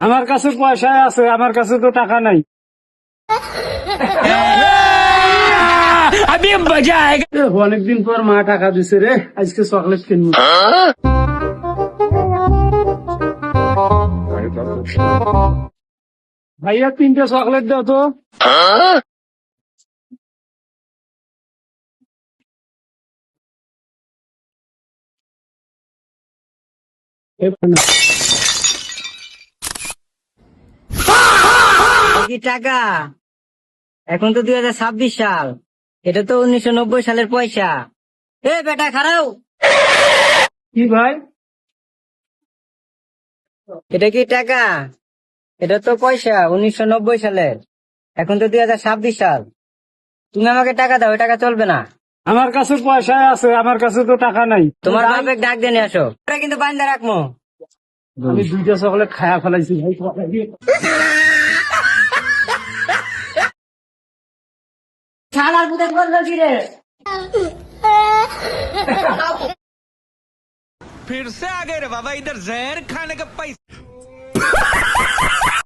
আমার কাছে পয়সা আছে, আমার কাছে তো টাকা নাই। অনেকদিন পর মা টাকা দিছে রে, আজকে চকলেট কিনবো। ভাইয়া 3টে চকলেট দাও তো। কি টাকা? এখন তো 2026 সাল, এটা তো 1990 সালের পয়সা। এ বেটা খারাও, কি ভাই? এটা কি টাকা? এটা তো পয়সা 1990 সালের, এখন তো 2026 সাল। তুমি আমাকে টাকা দাও, এই টাকা চলবে না। আমার কাছে পয়সা আছে, আমার কাছে তো টাকা নাই। তোমার বাপে ডাক দিয়ে নিয়ে আসো, এটা কিন্তু বান্ধা রাখবো। আমি 2টা চকলেট খায়া ফেলাইছি ভাই। শালার পুতে বললো কি রে? फिर से आ गए रे बाबा, इधर जहर खाने का पैसा।